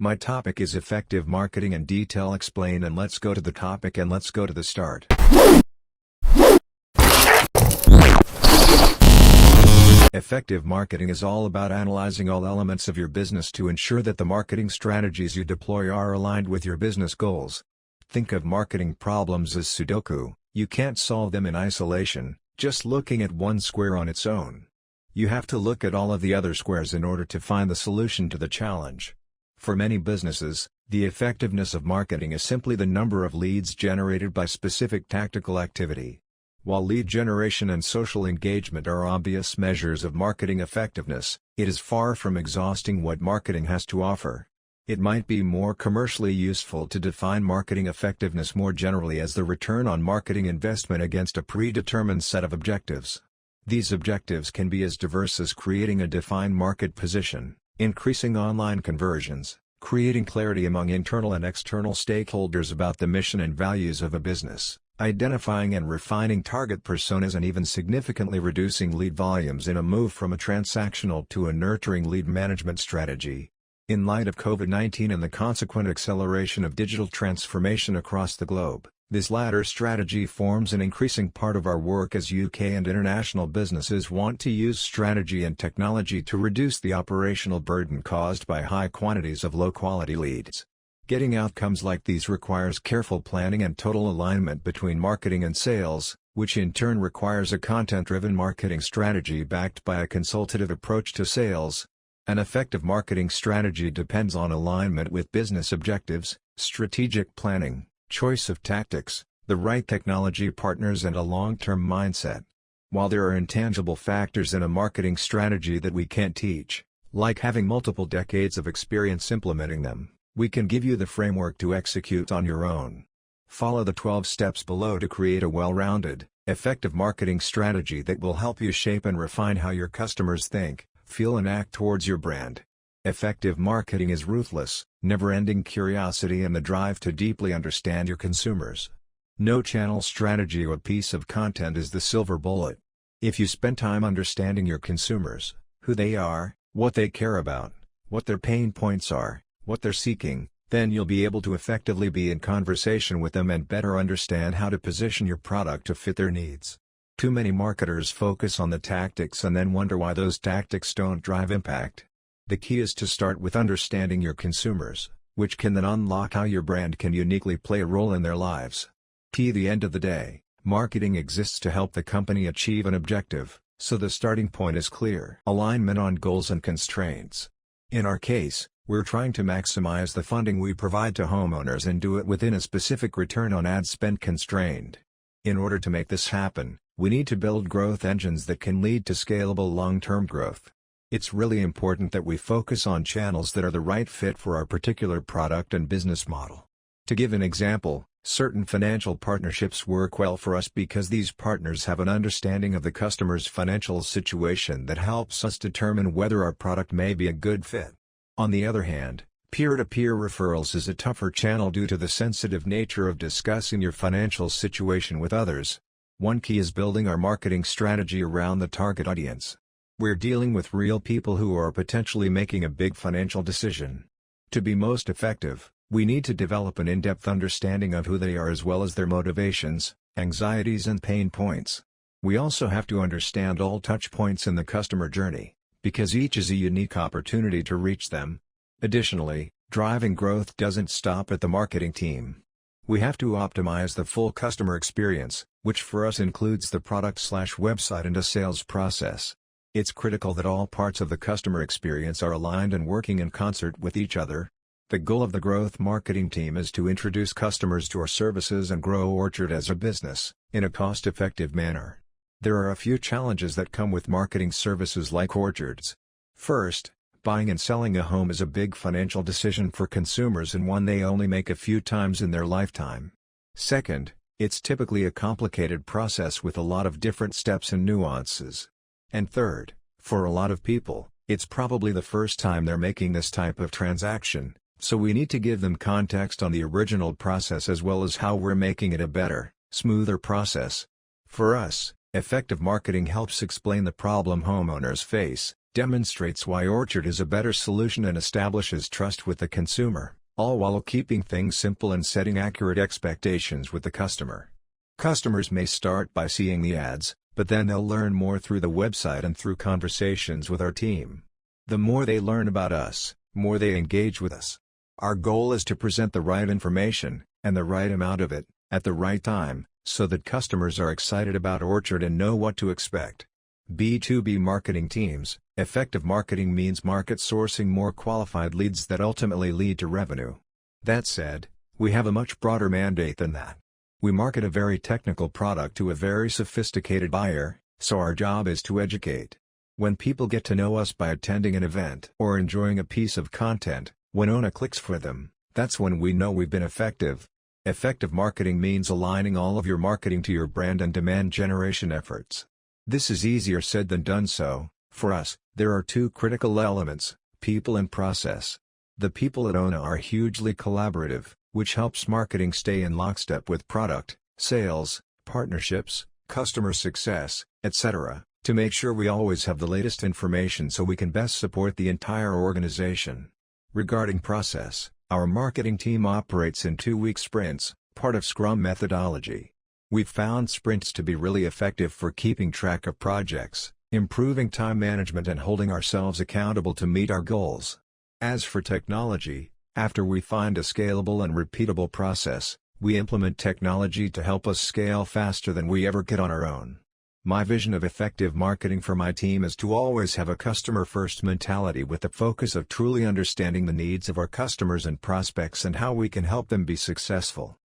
My topic is effective marketing in detail explained, and let's go to the topic and let's go to the start. Effective marketing is all about analyzing all elements of your business to ensure that the marketing strategies you deploy are aligned with your business goals. Think of marketing problems as Sudoku. You can't solve them in isolation, just looking at one square on its own. You have to look at all of the other squares in order to find the solution to the challenge. For many businesses, the effectiveness of marketing is simply the number of leads generated by specific tactical activity. While lead generation and social engagement are obvious measures of marketing effectiveness, it is far from exhausting what marketing has to offer. It might be more commercially useful to define marketing effectiveness more generally as the return on marketing investment against a predetermined set of objectives. These objectives can be as diverse as creating a defined market position, increasing online conversions, creating clarity among internal and external stakeholders about the mission and values of a business, identifying and refining target personas, and even significantly reducing lead volumes in a move from a transactional to a nurturing lead management strategy. In light of COVID-19 and the consequent acceleration of digital transformation across the globe, this latter strategy forms an increasing part of our work as UK and international businesses want to use strategy and technology to reduce the operational burden caused by high quantities of low-quality leads. Getting outcomes like these requires careful planning and total alignment between marketing and sales, which in turn requires a content-driven marketing strategy backed by a consultative approach to sales. An effective marketing strategy depends on alignment with business objectives, strategic planning, choice of tactics, the right technology partners, and a long-term mindset. While there are intangible factors in a marketing strategy that we can't teach, like having multiple decades of experience implementing them, we can give you the framework to execute on your own. Follow the 12 steps below to create a well-rounded, effective marketing strategy that will help you shape and refine how your customers think, feel, and act towards your brand. Effective marketing is ruthless, never-ending curiosity and the drive to deeply understand your consumers. No channel strategy or piece of content is the silver bullet. If you spend time understanding your consumers, who they are, what they care about, what their pain points are, what they're seeking, then you'll be able to effectively be in conversation with them and better understand how to position your product to fit their needs. Too many marketers focus on the tactics and then wonder why those tactics don't drive impact. The key is to start with understanding your consumers, which can then unlock how your brand can uniquely play a role in their lives. At the end of the day, marketing exists to help the company achieve an objective, so the starting point is clear. Alignment on goals and constraints. In our case, we're trying to maximize the funding we provide to homeowners and do it within a specific return on ad spend constraint. In order to make this happen, we need to build growth engines that can lead to scalable long-term growth. It's really important that we focus on channels that are the right fit for our particular product and business model. To give an example, certain financial partnerships work well for us because these partners have an understanding of the customer's financial situation that helps us determine whether our product may be a good fit. On the other hand, peer-to-peer referrals is a tougher channel due to the sensitive nature of discussing your financial situation with others. One key is building our marketing strategy around the target audience. We're dealing with real people who are potentially making a big financial decision. To be most effective, we need to develop an in-depth understanding of who they are as well as their motivations, anxieties, and pain points. We also have to understand all touch points in the customer journey, because each is a unique opportunity to reach them. Additionally, driving growth doesn't stop at the marketing team. We have to optimize the full customer experience, which for us includes the product/website and a sales process. It's critical that all parts of the customer experience are aligned and working in concert with each other. The goal of the growth marketing team is to introduce customers to our services and grow Orchard as a business, in a cost-effective manner. There are a few challenges that come with marketing services like Orchard's. First, buying and selling a home is a big financial decision for consumers and one they only make a few times in their lifetime. Second, it's typically a complicated process with a lot of different steps and nuances. And third, for a lot of people, it's probably the first time they're making this type of transaction, so we need to give them context on the original process as well as how we're making it a better, smoother process. For us, effective marketing helps explain the problem homeowners face, demonstrates why Orchard is a better solution and establishes trust with the consumer, all while keeping things simple and setting accurate expectations with the customer. Customers may start by seeing the ads, but then they'll learn more through the website and through conversations with our team. The more they learn about us, more they engage with us. Our goal is to present the right information, and the right amount of it, at the right time, so that customers are excited about Orchard and know what to expect. B2B marketing teams. Effective marketing means market sourcing more qualified leads that ultimately lead to revenue. That said, we have a much broader mandate than that. We market a very technical product to a very sophisticated buyer, so our job is to educate. When people get to know us by attending an event or enjoying a piece of content, when Ona clicks for them, that's when we know we've been effective. Effective marketing means aligning all of your marketing to your brand and demand generation efforts. This is easier said than done, so, for us, there are two critical elements, people and process. The people at Ona are hugely collaborative, which helps marketing stay in lockstep with product, sales, partnerships, customer success, etc., to make sure we always have the latest information so we can best support the entire organization. Regarding process, our marketing team operates in 2-week sprints, part of Scrum methodology. We've found sprints to be really effective for keeping track of projects, improving time management and holding ourselves accountable to meet our goals. As for technology, after we find a scalable and repeatable process, we implement technology to help us scale faster than we ever could on our own. My vision of effective marketing for my team is to always have a customer-first mentality with the focus of truly understanding the needs of our customers and prospects and how we can help them be successful.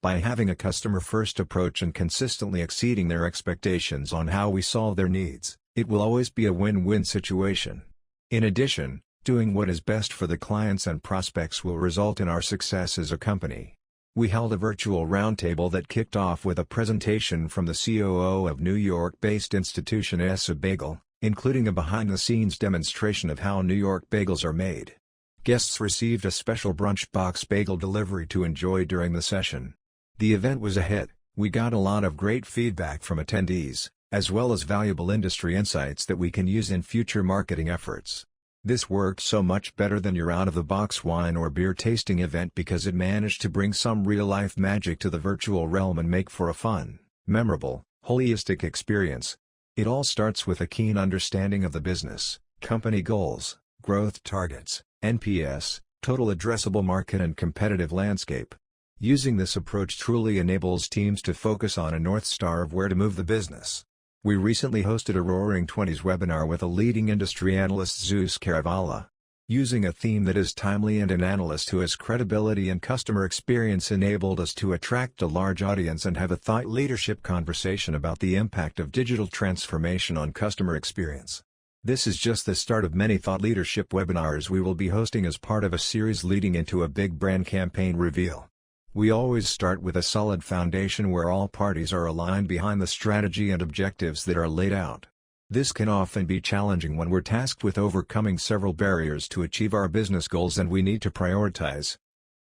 By having a customer-first approach and consistently exceeding their expectations on how we solve their needs, it will always be a win-win situation. In addition, doing what is best for the clients and prospects will result in our success as a company. We held a virtual roundtable that kicked off with a presentation from the COO of New York-based institution Essa Bagel, including a behind-the-scenes demonstration of how New York bagels are made. Guests received a special brunch box bagel delivery to enjoy during the session. The event was a hit. We got a lot of great feedback from attendees, as well as valuable industry insights that we can use in future marketing efforts. This worked so much better than your out-of-the-box wine or beer tasting event because it managed to bring some real-life magic to the virtual realm and make for a fun, memorable, holistic experience. It all starts with a keen understanding of the business, company goals, growth targets, NPS, total addressable market and competitive landscape. Using this approach truly enables teams to focus on a North Star of where to move the business. We recently hosted a Roaring Twenties webinar with a leading industry analyst Zeus Caravala. Using a theme that is timely and an analyst who has credibility and customer experience enabled us to attract a large audience and have a thought leadership conversation about the impact of digital transformation on customer experience. This is just the start of many thought leadership webinars we will be hosting as part of a series leading into a big brand campaign reveal. We always start with a solid foundation where all parties are aligned behind the strategy and objectives that are laid out. This can often be challenging when we're tasked with overcoming several barriers to achieve our business goals and we need to prioritize.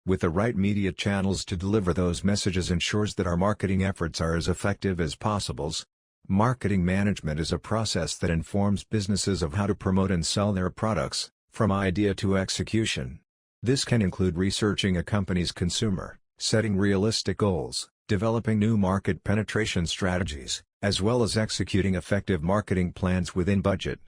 With the right media channels to deliver those messages ensures that our marketing efforts are as effective as possible. Marketing management is a process that informs businesses of how to promote and sell their products, from idea to execution. This can include researching a company's consumer, setting realistic goals, developing new market penetration strategies, as well as executing effective marketing plans within budget.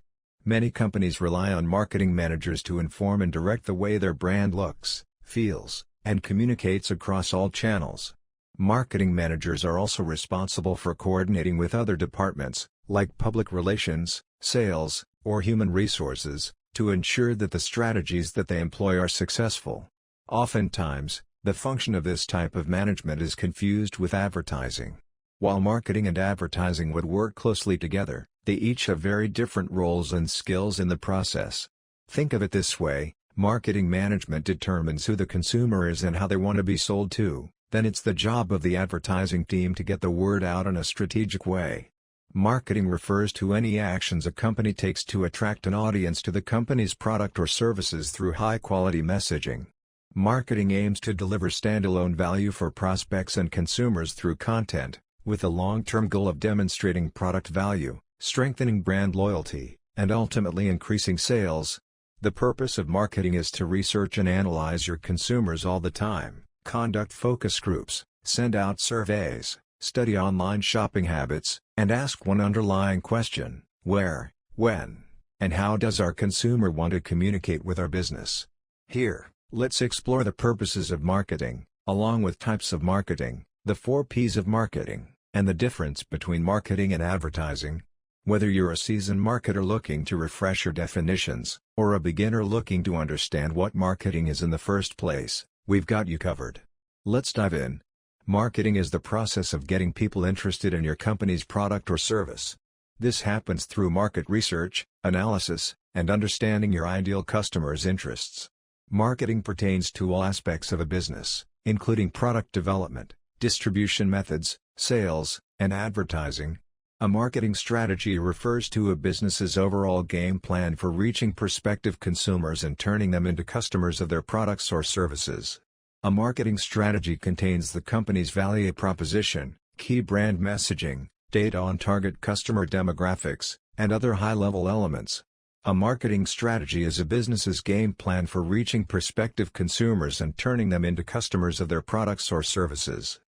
Many companies rely on marketing managers to inform and direct the way their brand looks, feels, and communicates across all channels. Marketing managers are also responsible for coordinating with other departments, like public relations, sales, or human resources, to ensure that the strategies that they employ are successful. Oftentimes, the function of this type of management is confused with advertising. While marketing and advertising would work closely together, they each have very different roles and skills in the process. Think of it this way: marketing management determines who the consumer is and how they want to be sold to, then it's the job of the advertising team to get the word out in a strategic way. Marketing refers to any actions a company takes to attract an audience to the company's product or services through high-quality messaging. Marketing aims to deliver standalone value for prospects and consumers through content, with the long-term goal of demonstrating product value, strengthening brand loyalty, and ultimately increasing sales. The purpose of marketing is to research and analyze your consumers all the time, conduct focus groups, send out surveys, study online shopping habits, and ask one underlying question: where, when, and how does our consumer want to communicate with our business? Here, let's explore the purposes of marketing, along with types of marketing, the 4 P's of marketing, and the difference between marketing and advertising. Whether you're a seasoned marketer looking to refresh your definitions, or a beginner looking to understand what marketing is in the first place, we've got you covered. Let's dive in. Marketing is the process of getting people interested in your company's product or service. This happens through market research, analysis, and understanding your ideal customers' interests. Marketing pertains to all aspects of a business, including product development, distribution methods, sales, and advertising. A marketing strategy refers to a business's overall game plan for reaching prospective consumers and turning them into customers of their products or services. A marketing strategy contains the company's value proposition, key brand messaging, data on target customer demographics, and other high-level elements. A marketing strategy is a business's game plan for reaching prospective consumers and turning them into customers of their products or services.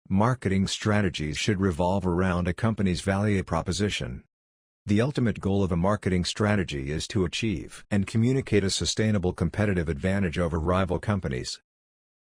Marketing strategies should revolve around a company's value proposition. The ultimate goal of a marketing strategy is to achieve and communicate a sustainable competitive advantage over rival companies.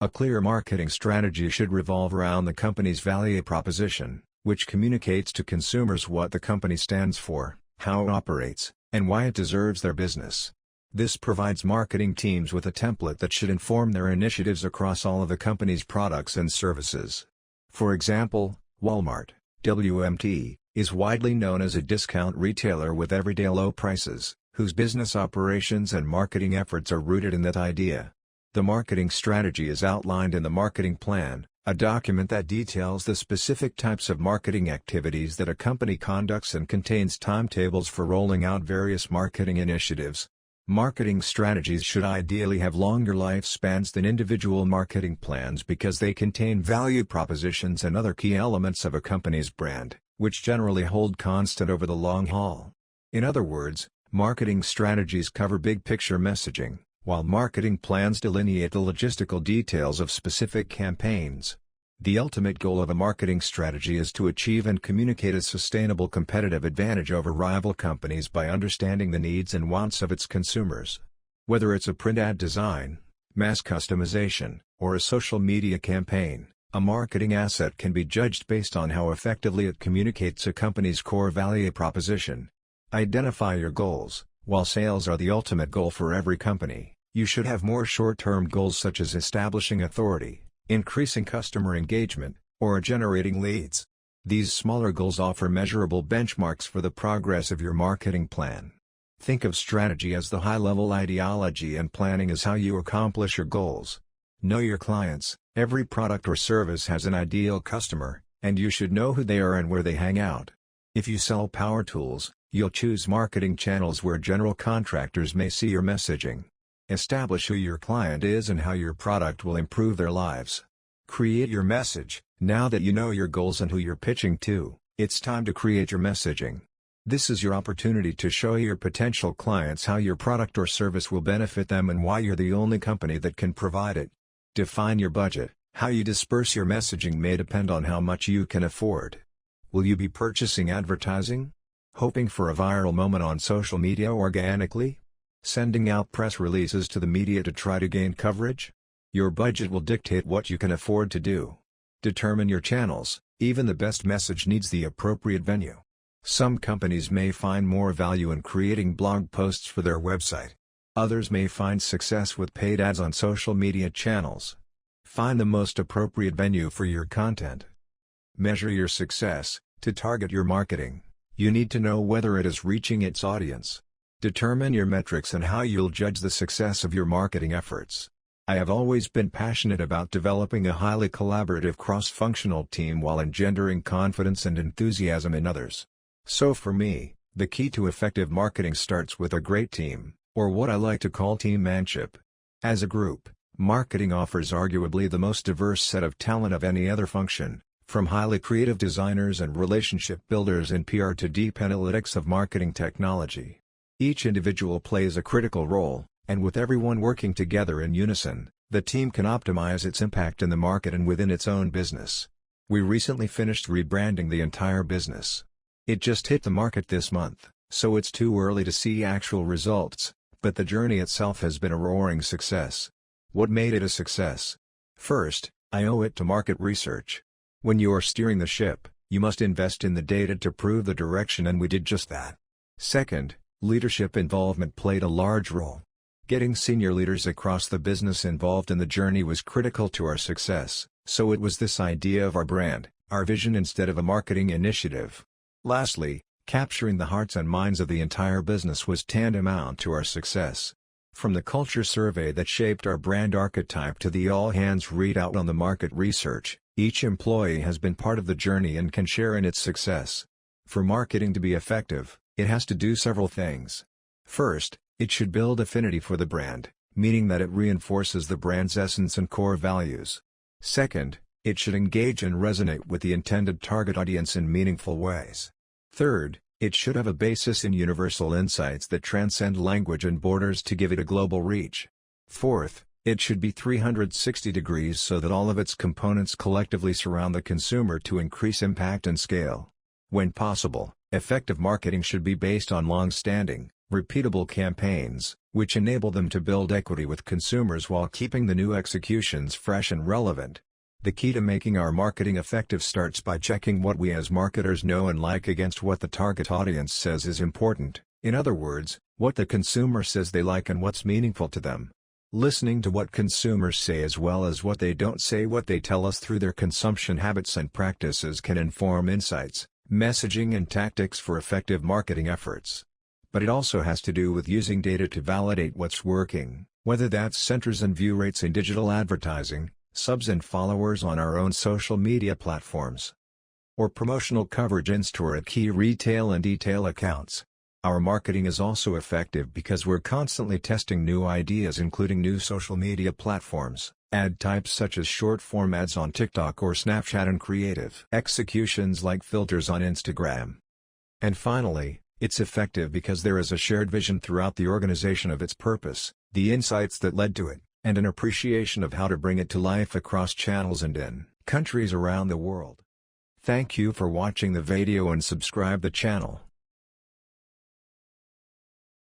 A clear marketing strategy should revolve around the company's value proposition, which communicates to consumers what the company stands for, how it operates, and why it deserves their business. This provides marketing teams with a template that should inform their initiatives across all of the company's products and services. For example, Walmart, WMT, is widely known as a discount retailer with everyday low prices, whose business operations and marketing efforts are rooted in that idea. The marketing strategy is outlined in the marketing plan, a document that details the specific types of marketing activities that a company conducts and contains timetables for rolling out various marketing initiatives. Marketing strategies should ideally have longer lifespans than individual marketing plans because they contain value propositions and other key elements of a company's brand, which generally hold constant over the long haul. In other words, marketing strategies cover big-picture messaging, while marketing plans delineate the logistical details of specific campaigns. The ultimate goal of a marketing strategy is to achieve and communicate a sustainable competitive advantage over rival companies by understanding the needs and wants of its consumers. Whether it's a print ad design, mass customization, or a social media campaign, a marketing asset can be judged based on how effectively it communicates a company's core value proposition. Identify your goals. While sales are the ultimate goal for every company, you should have more short-term goals such as establishing authority, increasing customer engagement, or generating leads. These smaller goals offer measurable benchmarks for the progress of your marketing plan. Think of strategy as the high-level ideology and planning as how you accomplish your goals. Know your clients. Every product or service has an ideal customer, and you should know who they are and where they hang out. If you sell power tools, you'll choose marketing channels where general contractors may see your messaging. Establish who your client is and how your product will improve their lives. Create your message. Now that you know your goals and who you're pitching to, it's time to create your messaging. This is your opportunity to show your potential clients how your product or service will benefit them and why you're the only company that can provide it. Define your budget. How you disperse your messaging may depend on how much you can afford. Will you be purchasing advertising? Hoping for a viral moment on social media organically? Sending out press releases to the media to try to gain coverage? Your budget will dictate what you can afford to do. Determine your channels. Even the best message needs the appropriate venue. Some companies may find more value in creating blog posts for their website. Others may find success with paid ads on social media channels. Find the most appropriate venue for your content. Measure your success. To target your marketing, you need to know whether it is reaching its audience. Determine your metrics and how you'll judge the success of your marketing efforts. I have always been passionate about developing a highly collaborative cross-functional team while engendering confidence and enthusiasm in others. So for me, the key to effective marketing starts with a great team, or what I like to call teammanship. As a group, marketing offers arguably the most diverse set of talent of any other function, from highly creative designers and relationship builders in PR to deep analytics of marketing technology. Each individual plays a critical role, and with everyone working together in unison, the team can optimize its impact in the market and within its own business. We recently finished rebranding the entire business. It just hit the market this month, so it's too early to see actual results, but the journey itself has been a roaring success. What made it a success? First, I owe it to market research. When you are steering the ship, you must invest in the data to prove the direction, and we did just that. Second, leadership involvement played a large role. Getting senior leaders across the business involved in the journey was critical to our success, so it was this idea of our brand, our vision instead of a marketing initiative. Lastly, capturing the hearts and minds of the entire business was tantamount to our success. From the culture survey that shaped our brand archetype to the all-hands readout on the market research, each employee has been part of the journey and can share in its success. For marketing to be effective, it has to do several things. First, it should build affinity for the brand, meaning that it reinforces the brand's essence and core values. Second, it should engage and resonate with the intended target audience in meaningful ways. Third, it should have a basis in universal insights that transcend language and borders to give it a global reach. Fourth, it should be 360 degrees so that all of its components collectively surround the consumer to increase impact and scale. When possible, effective marketing should be based on long-standing, repeatable campaigns, which enable them to build equity with consumers while keeping the new executions fresh and relevant. The key to making our marketing effective starts by checking what we as marketers know and like against what the target audience says is important, in other words, what the consumer says they like and what's meaningful to them. Listening to what consumers say as well as what they don't say, what they tell us through their consumption habits and practices, can inform insights, messaging and tactics for effective marketing efforts. But it also has to do with using data to validate what's working, whether that's centers and view rates in digital advertising, subs and followers on our own social media platforms, or promotional coverage in-store at key retail and e-tail accounts. Our marketing is also effective because we're constantly testing new ideas, including new social media platforms, ad types such as short-form ads on TikTok or Snapchat, and creative executions like filters on Instagram. And finally, it's effective because there is a shared vision throughout the organization of its purpose, the insights that led to it, and an appreciation of how to bring it to life across channels and in countries around the world. Thank you for watching the video and subscribe the channel.